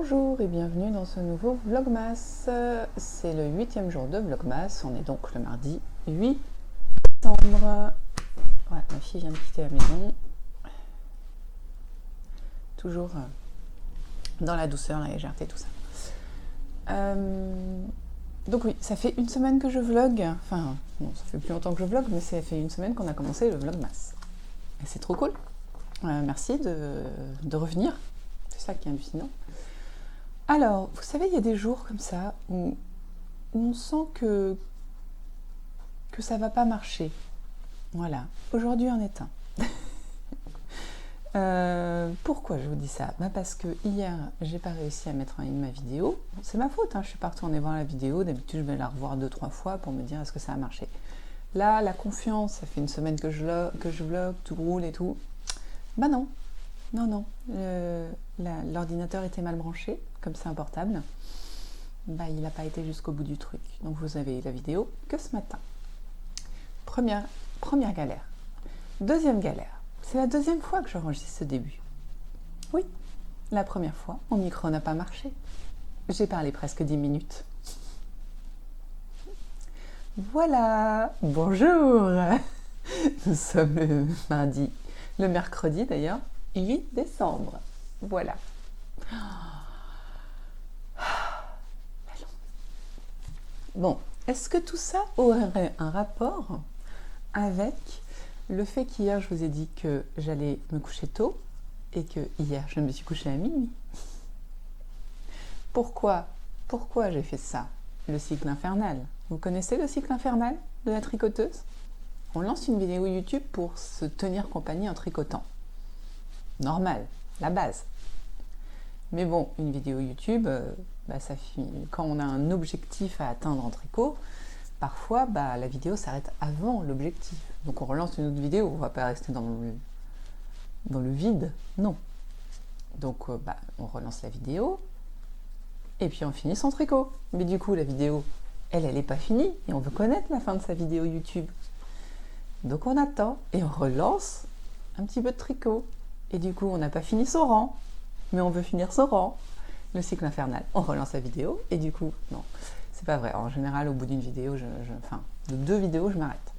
Bonjour et bienvenue dans ce nouveau Vlogmas. C'est le 8e jour de Vlogmas. On est donc le mardi 8 décembre. Ouais, ma fille vient de quitter la maison. Toujours dans la douceur, la légèreté, tout ça. Donc oui, ça fait une semaine que je vlog. Enfin, bon, ça fait plus longtemps que je vlog, mais ça fait une semaine qu'on a commencé le Vlogmas. Et c'est trop cool. Merci de revenir. C'est ça qui est hallucinant. Alors, vous savez, il y a des jours comme ça où on sent que ça va pas marcher. Voilà, aujourd'hui en est un. Pourquoi je vous dis ça? Parce que hier, j'ai pas réussi à mettre en ligne ma vidéo. C'est ma faute, hein, je suis pas retournée voir la vidéo. D'habitude, je vais la revoir 2-3 fois pour me dire est-ce que ça a marché. Là, la confiance, ça fait une semaine que je vlog, tout roule et tout. Bah non, non. L'ordinateur était mal branché, comme c'est un portable. Bah, il n'a pas été jusqu'au bout du truc. Donc vous avez la vidéo que ce matin. Première galère. Deuxième galère. C'est la deuxième fois que j'enregistre ce début. Oui, la première fois, mon micro n'a pas marché. J'ai parlé presque 10 minutes. Voilà, bonjour. Nous sommes le mercredi d'ailleurs, 8 décembre. Voilà. Bon, est-ce que tout ça aurait un rapport avec le fait qu'hier je vous ai dit que j'allais me coucher tôt et que hier je me suis couchée à minuit? Pourquoi j'ai fait ça? Le cycle infernal. Vous connaissez le cycle infernal de la tricoteuse? On lance une vidéo YouTube pour se tenir compagnie en tricotant. Normal, la base. Mais bon, une vidéo YouTube, ça finit. Quand on a un objectif à atteindre en tricot, parfois la vidéo s'arrête avant l'objectif. Donc on relance une autre vidéo, on ne va pas rester dans le vide, non. Donc on relance la vidéo, et puis on finit son tricot. Mais du coup, la vidéo, elle n'est pas finie, et on veut connaître la fin de sa vidéo YouTube. Donc on attend, et on relance un petit peu de tricot. Et du coup, on n'a pas fini son rang, mais on veut finir son rang. Le cycle infernal. On relance la vidéo, et du coup, non, c'est pas vrai. En général, au bout d'une vidéo, de 2 vidéos, je m'arrête.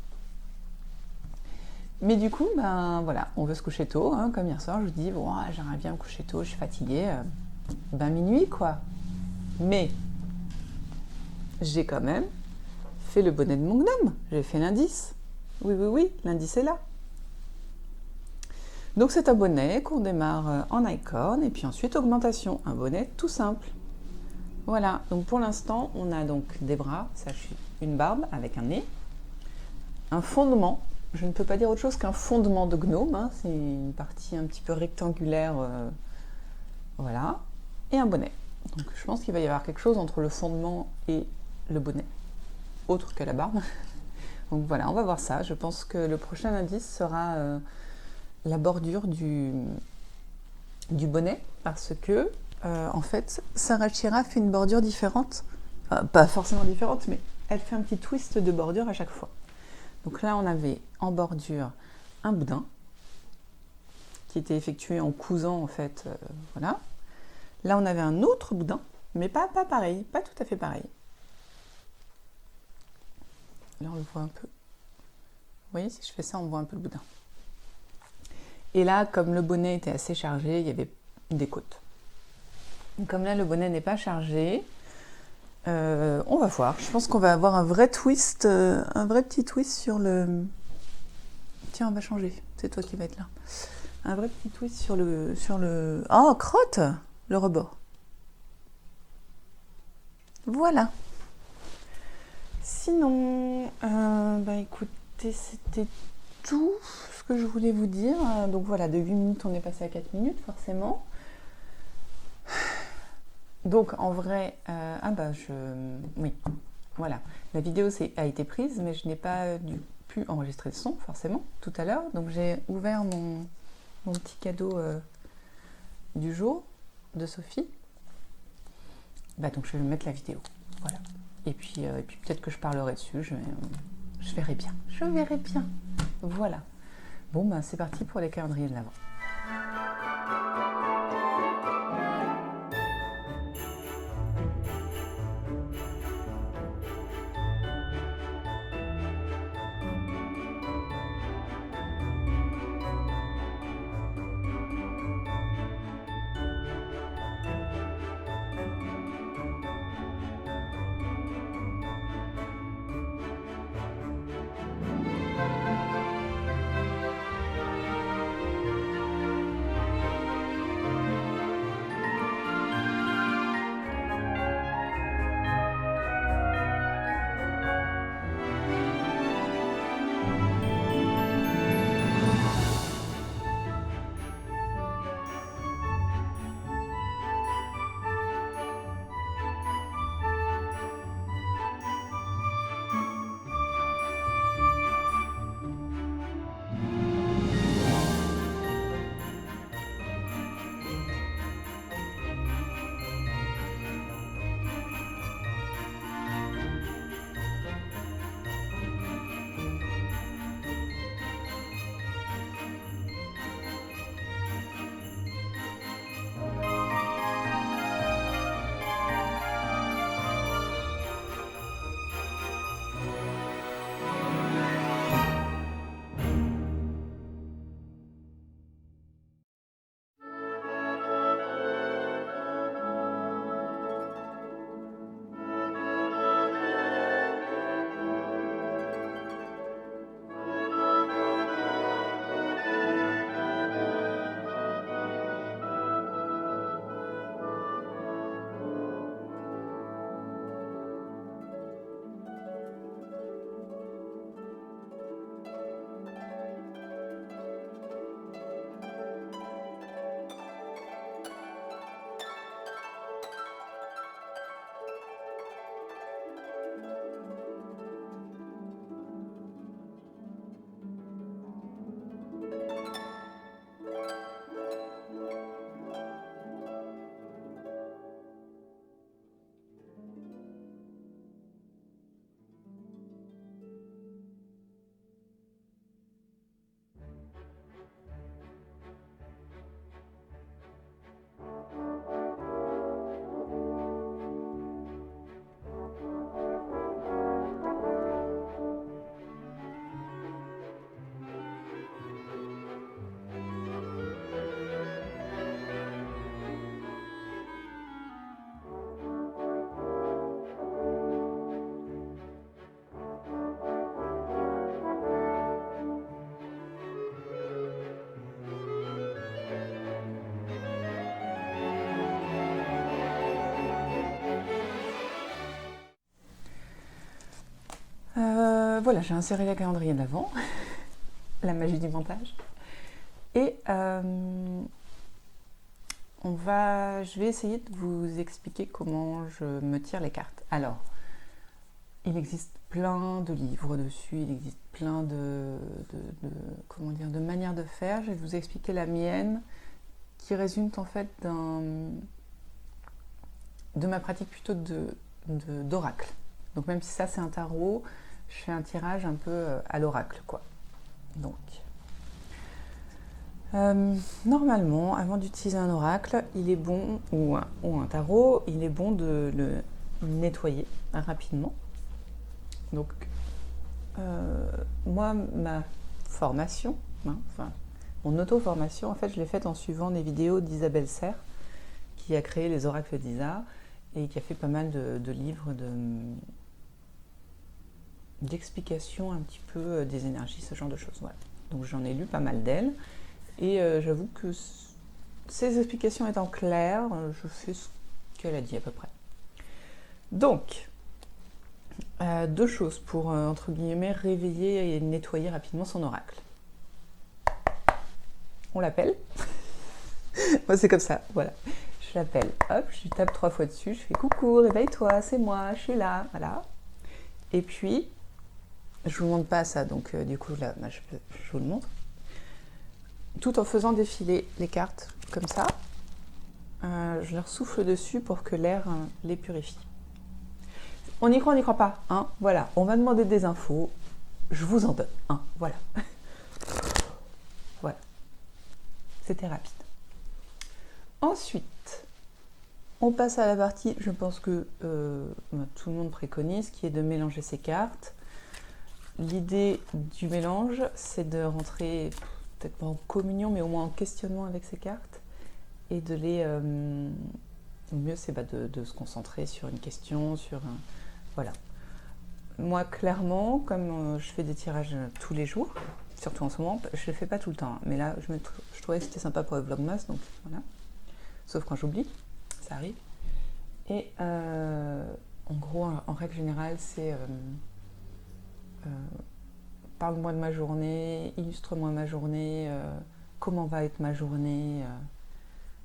Mais du coup, voilà, on veut se coucher tôt, hein, comme hier soir, je vous dis, bon, j'aimerais bien me coucher tôt, je suis fatiguée, minuit, quoi. Mais, j'ai quand même fait le bonnet de mon gnome, j'ai fait l'indice. Oui, l'indice est là. Donc c'est un bonnet qu'on démarre en I-corn et puis ensuite augmentation, un bonnet tout simple. Voilà, donc pour l'instant on a donc des bras, une barbe avec un nez, un fondement, je ne peux pas dire autre chose qu'un fondement de gnome, hein, c'est une partie un petit peu rectangulaire, voilà, et un bonnet. Donc je pense qu'il va y avoir quelque chose entre le fondement et le bonnet, autre que la barbe. Donc voilà, on va voir ça, je pense que le prochain indice sera la bordure du bonnet, parce que en fait Sarah Chira fait une bordure différente, pas forcément différente, mais elle fait un petit twist de bordure à chaque fois. Donc là on avait en bordure un boudin qui était effectué en cousant en fait, voilà. Là on avait un autre boudin, mais pas pareil, pas tout à fait pareil. Là on le voit un peu. Vous voyez, si je fais ça, on voit un peu le boudin. Et là, comme le bonnet était assez chargé, il y avait des côtes. Comme là, le bonnet n'est pas chargé, on va voir. Je pense qu'on va avoir un vrai twist, un vrai petit twist sur le... Tiens, on va changer. C'est toi qui vas être là. Un vrai petit twist sur le... Oh, crotte! Le rebord. Voilà. Sinon, écoutez, c'était tout ce que je voulais vous dire. Donc voilà, de 8 minutes, on est passé à 4 minutes, forcément. Donc en vrai, oui, voilà. La vidéo a été prise, mais je n'ai pas pu enregistrer le son, forcément, tout à l'heure. Donc j'ai ouvert mon petit cadeau du jour de Sophie. Donc je vais mettre la vidéo, voilà. Et puis peut-être que je parlerai dessus, je verrai bien. Je verrai bien. Voilà. Bon, c'est parti pour les calendriers de l'Avent. Voilà, j'ai inséré le calendrier de l'Avent, la magie du montage. Et je vais essayer de vous expliquer comment je me tire les cartes. Alors, il existe plein de livres dessus, il existe plein de manières de faire. Je vais vous expliquer la mienne, qui résulte en fait de ma pratique plutôt d'oracle. Donc même si ça c'est un tarot, je fais un tirage un peu à l'oracle, quoi. Donc, normalement, avant d'utiliser un oracle, il est bon, ou un tarot, il est bon de le nettoyer rapidement. Donc, moi, ma formation, mon auto-formation, en fait, je l'ai faite en suivant des vidéos d'Isabelle Serre, qui a créé les oracles d'Isa et qui a fait pas mal de livres d'explications un petit peu des énergies, ce genre de choses. Voilà. Donc, j'en ai lu pas mal d'elles. Et j'avoue que ces explications étant claires, je fais ce qu'elle a dit à peu près. Donc, deux choses pour, entre guillemets, réveiller et nettoyer rapidement son oracle. On l'appelle. Moi, c'est comme ça, voilà. Je l'appelle, hop, je lui tape 3 fois dessus, je fais « Coucou, réveille-toi, c'est moi, je suis là », voilà. Et puis, je vous montre pas ça, donc du coup, là, je vous le montre. Tout en faisant défiler les cartes comme ça, je leur souffle dessus pour que l'air les purifie. On y croit, on n'y croit pas, hein, voilà. On m'a demandé des infos, je vous en donne, hein, voilà. Voilà. C'était rapide. Ensuite, on passe à la partie, je pense que tout le monde préconise, qui est de mélanger ses cartes. L'idée du mélange, c'est de rentrer, peut-être pas en communion, mais au moins en questionnement avec ces cartes, et de les... le mieux, c'est de se concentrer sur une question, sur un... Voilà. Moi, clairement, comme je fais des tirages tous les jours, surtout en ce moment, je ne le fais pas tout le temps, hein, mais là, je trouvais que c'était sympa pour le Vlogmas, donc voilà. Sauf quand j'oublie, ça arrive. Et en gros, en règle générale, c'est parle-moi de ma journée, illustre-moi ma journée, comment va être ma journée,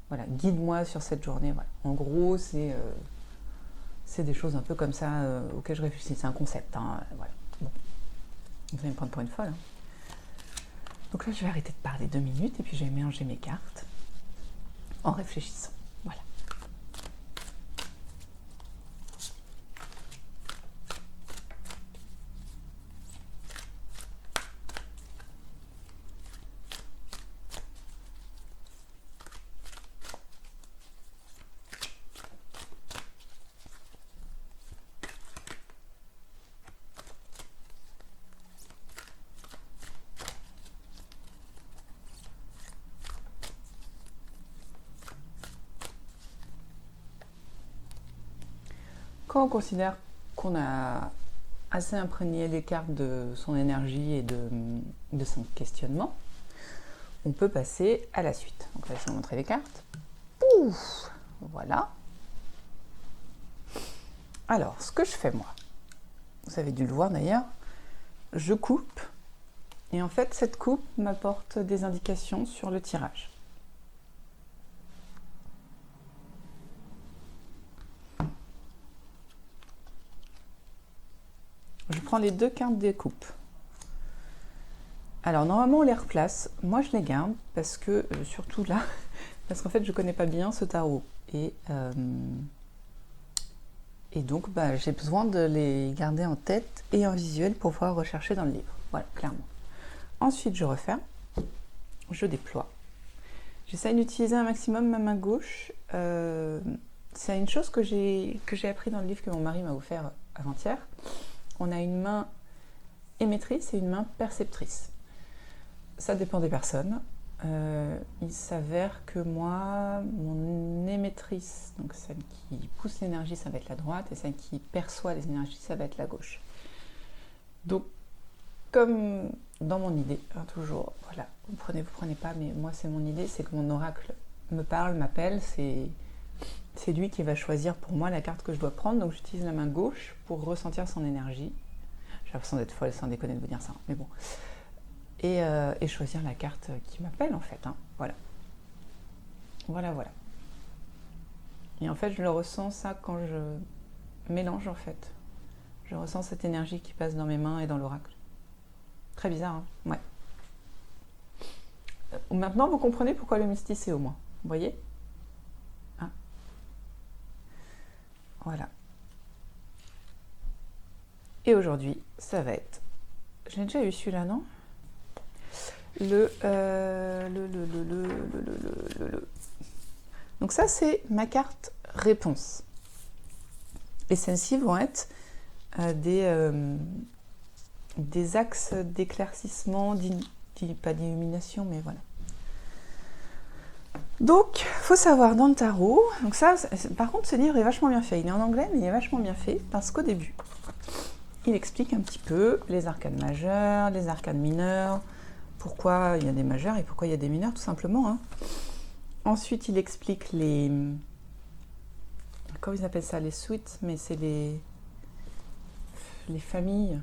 voilà, guide-moi sur cette journée. Voilà. En gros, c'est des choses un peu comme ça auxquelles je réfléchis. C'est un concept, hein, voilà. Bon. Vous allez me prendre pour une folle. Hein. Donc là, je vais arrêter de parler 2 minutes et puis je vais mélanger mes cartes en réfléchissant. Voilà. Quand on considère qu'on a assez imprégné les cartes de son énergie et de son questionnement, on peut passer à la suite. Donc là, je vais vous montrer les cartes. Ouf, voilà. Alors, ce que je fais moi, vous avez dû le voir d'ailleurs, je coupe. Et en fait, cette coupe m'apporte des indications sur le tirage. Je prends les 2 cartes des coupes. Alors normalement on les replace, moi je les garde parce que, surtout là, parce qu'en fait je connais pas bien ce tarot. Et donc j'ai besoin de les garder en tête et en visuel pour pouvoir rechercher dans le livre. Voilà, clairement. Ensuite je referme, je déploie. J'essaye d'utiliser un maximum ma main gauche. C'est une chose que j'ai appris dans le livre que mon mari m'a offert avant-hier. On a une main émettrice et une main perceptrice. Ça dépend des personnes. Il s'avère que moi, mon émettrice, donc celle qui pousse l'énergie, ça va être la droite, et celle qui perçoit les énergies, ça va être la gauche. Donc, comme dans mon idée, hein, toujours, voilà, vous prenez pas, mais moi c'est mon idée, c'est que mon oracle me parle, m'appelle, c'est lui qui va choisir pour moi la carte que je dois prendre, donc j'utilise la main gauche pour ressentir son énergie. J'ai l'impression d'être folle sans déconner de vous dire ça, mais bon. Et choisir la carte qui m'appelle en fait, hein. Voilà. Voilà. Et en fait, je le ressens ça quand je mélange en fait. Je ressens cette énergie qui passe dans mes mains et dans l'oracle. Très bizarre, hein. Ouais. Maintenant, vous comprenez pourquoi le mystique est au moins. Vous voyez, hein. Voilà. Et aujourd'hui, ça va être... J'ai déjà eu celui-là, non? Donc ça, c'est ma carte réponse. Et celles-ci vont être des axes d'éclaircissement, pas d'illumination, mais voilà. Donc, faut savoir dans le tarot, donc ça, par contre, ce livre est vachement bien fait. Il est en anglais, mais il est vachement bien fait parce qu'au début, il explique un petit peu les arcanes majeures, les arcanes mineures, pourquoi il y a des majeurs et pourquoi il y a des mineurs, tout simplement, hein. Ensuite, il explique les... Comment ils appellent ça? Les suites, mais c'est les familles,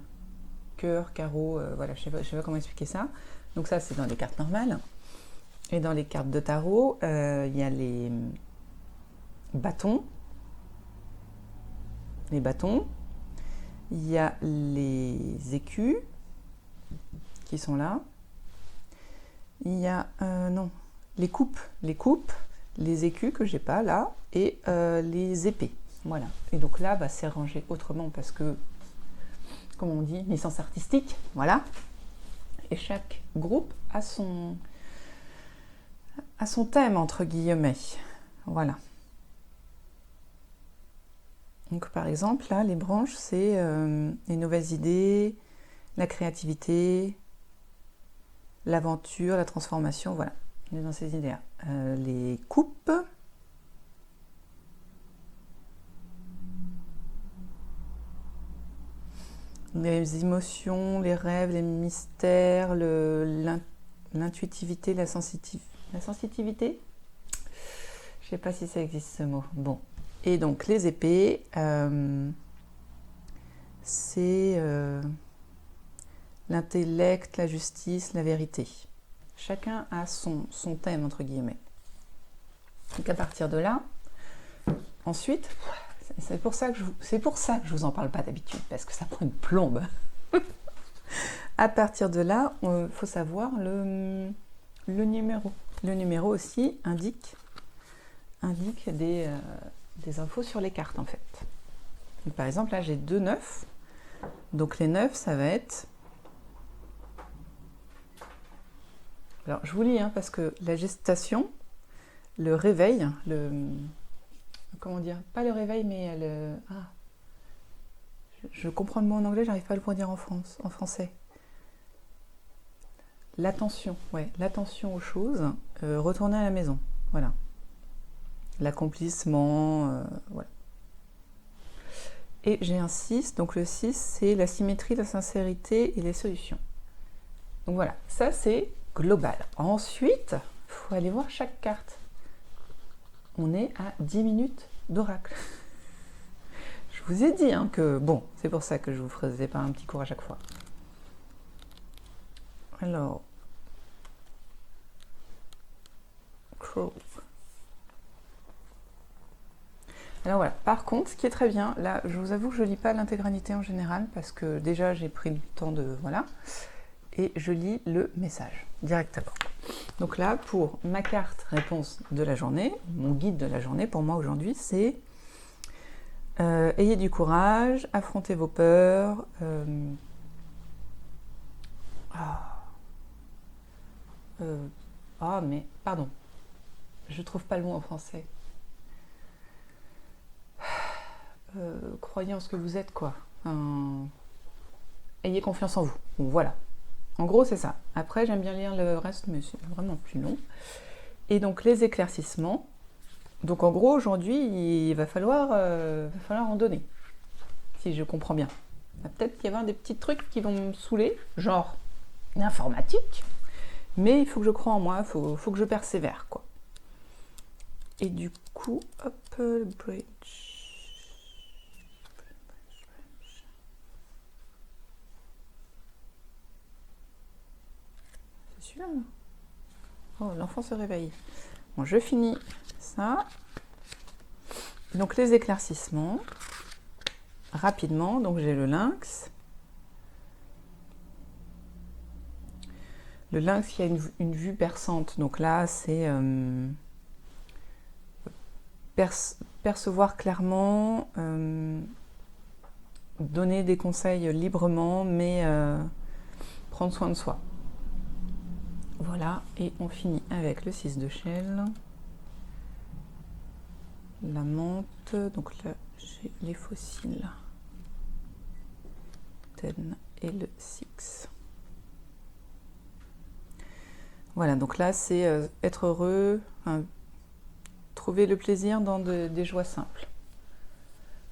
cœur, carreau, voilà, je sais pas comment expliquer ça. Donc ça, c'est dans les cartes normales. Et dans les cartes de tarot, il y a les bâtons. Il y a les écus qui sont là. Il y a, les coupes, les écus que j'ai pas là, et les épées. Voilà. Et donc là, c'est rangé autrement parce que, comme on dit, licence artistique, voilà. Et chaque groupe a son thème, entre guillemets. Voilà. Donc par exemple, là, les branches, c'est les nouvelles idées, la créativité, l'aventure, la transformation, voilà. On est dans ces idées-là. Les coupes. Les émotions, les rêves, les mystères, l'intuitivité, la sensitivité. Je sais pas si ça existe ce mot. Bon. Et donc les épées, c'est l'intellect, la justice, la vérité. Chacun a son thème, entre guillemets. Donc à partir de là, ensuite, c'est pour ça que je vous en parle pas d'habitude, parce que ça prend une plombe. À partir de là, il faut savoir le numéro. Le numéro aussi indique des infos sur les cartes, en fait. Donc, par exemple, là, j'ai 2 9. Donc les 9, ça va être... Alors, je vous lis, hein, parce que la gestation, le réveil, comment dire? Pas le réveil, mais je comprends le mot en anglais, j'arrive pas à le dire en français. L'attention, ouais, l'attention aux choses, retourner à la maison, voilà. L'accomplissement, voilà. Et j'ai un 6, donc le 6, c'est la symétrie, la sincérité et les solutions. Donc voilà, ça c'est global. Ensuite, il faut aller voir chaque carte. On est à 10 minutes d'oracle. Je vous ai dit que, bon, c'est pour ça que je vous faisais pas un petit cours à chaque fois. Alors, Crow. Alors voilà, par contre, ce qui est très bien, là, je vous avoue que je lis pas l'intégralité en général, parce que déjà, j'ai pris le temps de... Voilà. Et je lis le message, directement. Donc là, pour ma carte réponse de la journée, mon guide de la journée, pour moi aujourd'hui, c'est... ayez du courage, affrontez vos peurs... mais, pardon, je trouve pas le mot en français. Croyez en ce que vous êtes, quoi. Ayez confiance en vous. Bon, voilà. En gros, c'est ça. Après, j'aime bien lire le reste, mais c'est vraiment plus long. Et donc, les éclaircissements. Donc, en gros, aujourd'hui, il va falloir en donner. Si je comprends bien. Il va peut-être y avoir des petits trucs qui vont me saouler, genre l'informatique. Mais il faut que je croie en moi, il faut que je persévère, quoi. Et du coup, hop, le bridge. celui-là. Oh, l'enfant se réveille. Bon, je finis ça. Donc les éclaircissements. Rapidement, donc j'ai le lynx. Le lynx qui a une vue perçante. Donc là, c'est percevoir clairement, donner des conseils librement, mais prendre soin de soi. Voilà, et on finit avec le 6 de chêne. La menthe, donc là j'ai les fossiles. 10 et le 6. Voilà, donc là c'est être heureux, trouver le plaisir dans des joies simples.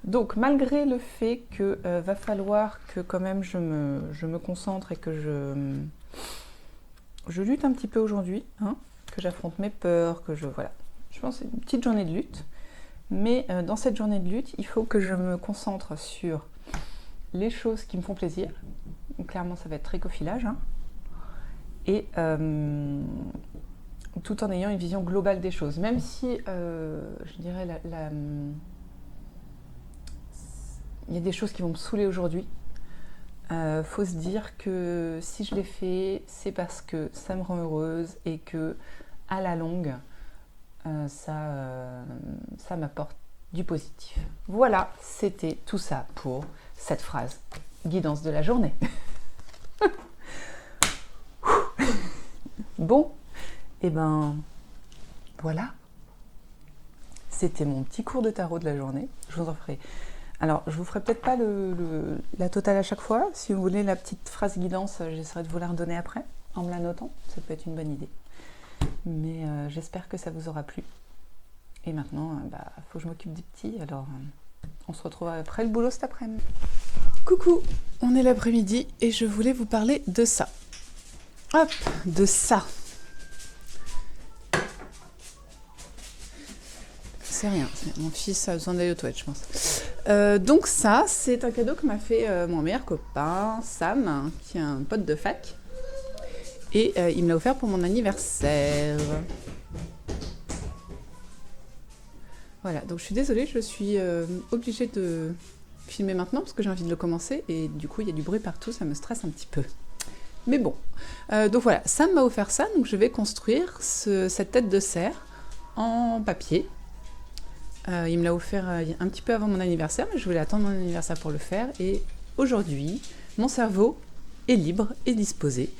Donc malgré le fait que va falloir que quand même je me concentre et que je lutte un petit peu aujourd'hui, hein, que j'affronte mes peurs, voilà. Je pense que c'est une petite journée de lutte, mais dans cette journée de lutte, il faut que je me concentre sur les choses qui me font plaisir. Donc, clairement, ça va être tricofilage, hein, et tout en ayant une vision globale des choses. Même si, je dirais, il y a des choses qui vont me saouler aujourd'hui, faut se dire que si je les fais, c'est parce que ça me rend heureuse et que, à la longue, ça m'apporte du positif. Voilà, c'était tout ça pour cette phrase guidance de la journée. Bon, et ben voilà, c'était mon petit cours de tarot de la journée. Je vous en ferai. Alors, je vous ferai peut-être pas la totale à chaque fois. Si vous voulez la petite phrase guidance, j'essaierai de vous la redonner après, en me la notant. Ça peut être une bonne idée. Mais j'espère que ça vous aura plu. Et maintenant, faut que je m'occupe des petits. Alors, on se retrouve après le boulot cet après-midi. Coucou, on est l'après-midi et je voulais vous parler de ça. Hop, de ça. C'est rien, mon fils a besoin d'aller aux toilettes, je pense. Donc ça, c'est un cadeau que m'a fait mon meilleur copain, Sam, qui est un pote de fac. Et il me l'a offert pour mon anniversaire. Voilà, donc je suis désolée, je suis obligée de filmer maintenant parce que j'ai envie de le commencer et du coup il y a du bruit partout, ça me stresse un petit peu. Mais bon, donc voilà, Sam m'a offert ça, donc je vais construire cette tête de cerf en papier. Il me l'a offert un petit peu avant mon anniversaire, mais je voulais attendre mon anniversaire pour le faire. Et aujourd'hui, mon cerveau est libre et disposé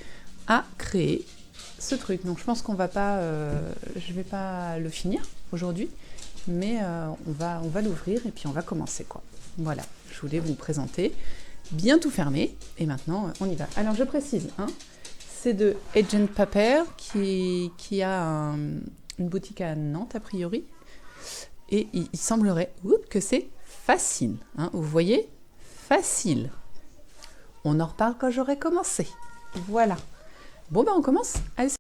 à créer ce truc. Donc je pense qu'on va pas, je vais pas le finir aujourd'hui, mais on va l'ouvrir et puis on va commencer quoi. Voilà, je voulais vous présenter, bien tout fermé, et maintenant on y va. Alors je précise, hein, c'est de Agent Paper qui a une boutique à Nantes a priori. Et il semblerait que c'est facile. Hein, vous voyez ? Facile. On en reparle quand j'aurai commencé. Voilà. Bon, on commence. Allez.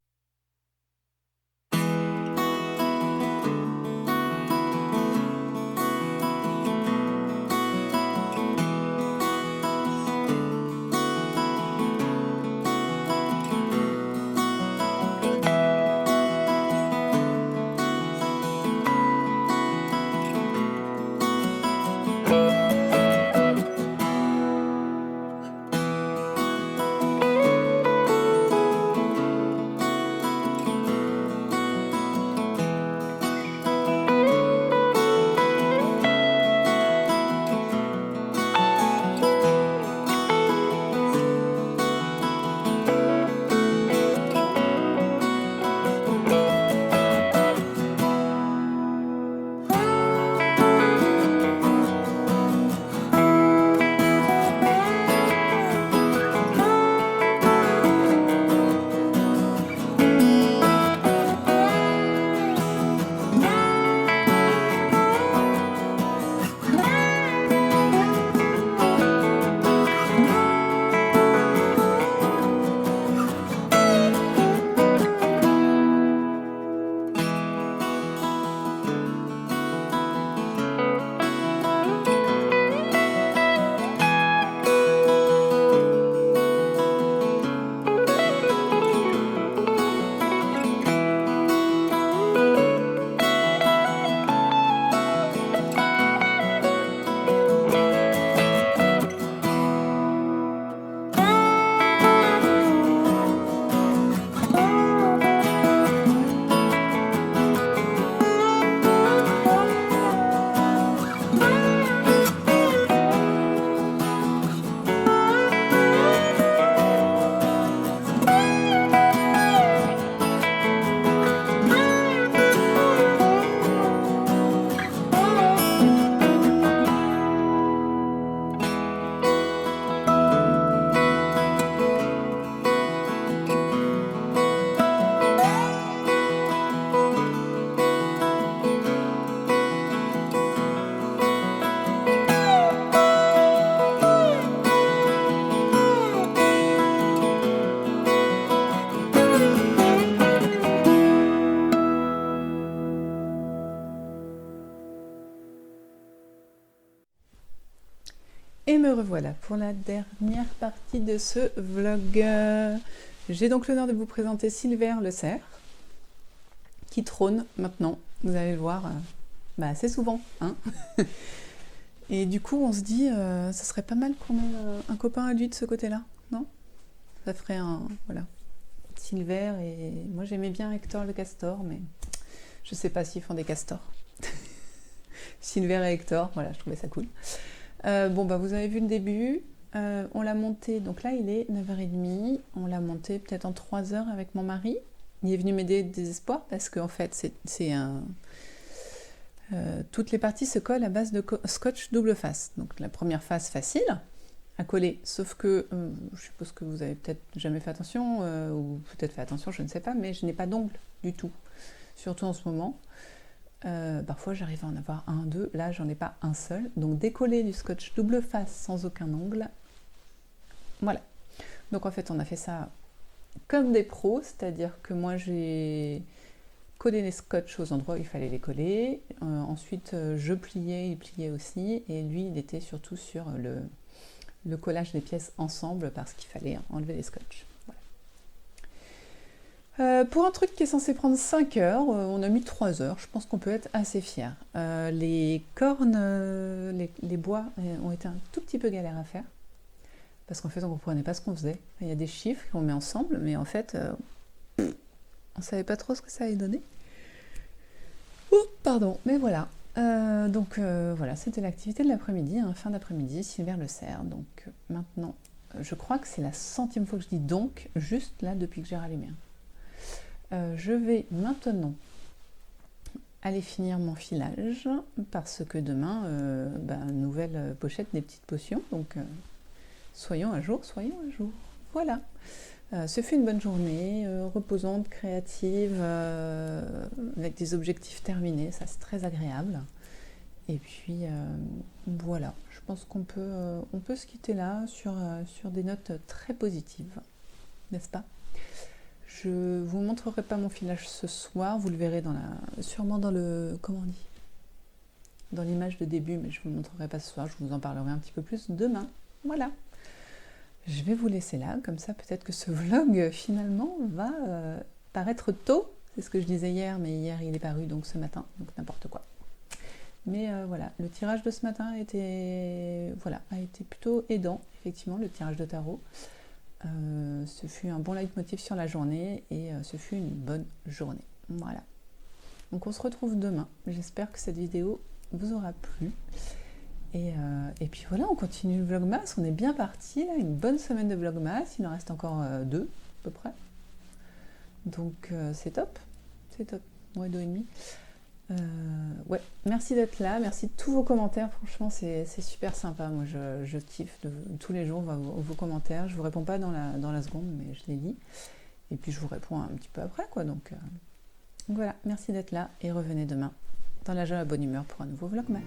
me revoilà pour la dernière partie de ce vlog. J'ai donc l'honneur de vous présenter Silver le cerf, qui trône maintenant, vous allez le voir assez souvent. Hein. Et du coup, on se dit, ça serait pas mal qu'on ait un copain à lui de ce côté-là, non? Ça ferait un... Voilà. Silver, et moi j'aimais bien Hector le castor, mais je sais pas s'ils font des castors. Silver et Hector, voilà, je trouvais ça cool. Vous avez vu le début, on l'a monté, donc là il est 9h30, on l'a monté peut-être en 3 heures avec mon mari. Il est venu m'aider de désespoir parce qu'en fait c'est un... toutes les parties se collent à base de scotch double face. Donc la première face facile à coller, sauf que je suppose que vous avez peut-être jamais fait attention, ou peut-être fait attention, je ne sais pas, mais je n'ai pas d'ongles du tout, surtout en ce moment. Parfois j'arrive à en avoir un, deux, là j'en ai pas un seul, donc décoller du scotch double face sans aucun ongle, voilà. Donc en fait on a fait ça comme des pros, c'est-à-dire que moi j'ai collé les scotch aux endroits où il fallait les coller, ensuite je pliais, il pliait aussi, et lui il était surtout sur le collage des pièces ensemble parce qu'il fallait enlever les scotch. Pour un truc qui est censé prendre 5 heures, on a mis 3 heures, je pense qu'on peut être assez fiers. Les cornes, les bois ont été un tout petit peu galères à faire, parce qu'en fait on ne comprenait pas ce qu'on faisait. Il y a des chiffres qu'on met ensemble, mais en fait on ne savait pas trop ce que ça allait donner. Oh, pardon, mais voilà. Voilà, c'était l'activité de l'après-midi, fin d'après-midi, Silver le cerf. Donc maintenant, je crois que c'est la 100e fois que je dis donc, juste là depuis que j'ai rallumé. Je vais maintenant aller finir mon filage parce que demain, nouvelle pochette des petites potions, donc soyons à jour, voilà. Ce fut une bonne journée, reposante, créative, avec des objectifs terminés, ça c'est très agréable. Et puis voilà, je pense qu'on peut se quitter là sur des notes très positives, n'est-ce pas? Je vous montrerai pas mon filage ce soir, vous le verrez sûrement dans le, comment on dit, dans l'image de début, mais je vous le montrerai pas ce soir, je vous en parlerai un petit peu plus demain. Voilà. Je vais vous laisser là, comme ça peut-être que ce vlog finalement va paraître tôt, c'est ce que je disais hier, mais hier il est paru donc ce matin, donc n'importe quoi. Mais voilà, le tirage de ce matin a été plutôt aidant, effectivement, le tirage de tarot. Ce fut un bon leitmotiv sur la journée et ce fut une bonne journée. Voilà. Donc on se retrouve demain. J'espère que cette vidéo vous aura plu. Et puis voilà, on continue le vlogmas. On est bien parti là, une bonne semaine de vlogmas. Il en reste encore 2 à peu près. Donc c'est top. C'est top. Ouais, 2,5. Ouais, merci d'être là, merci de tous vos commentaires, franchement c'est super sympa, moi je kiffe tous les jours vos commentaires, je vous réponds pas dans la seconde mais je les lis et puis je vous réponds un petit peu après quoi, donc voilà, merci d'être là et revenez demain dans la joie et la bonne humeur pour un nouveau vlogmas.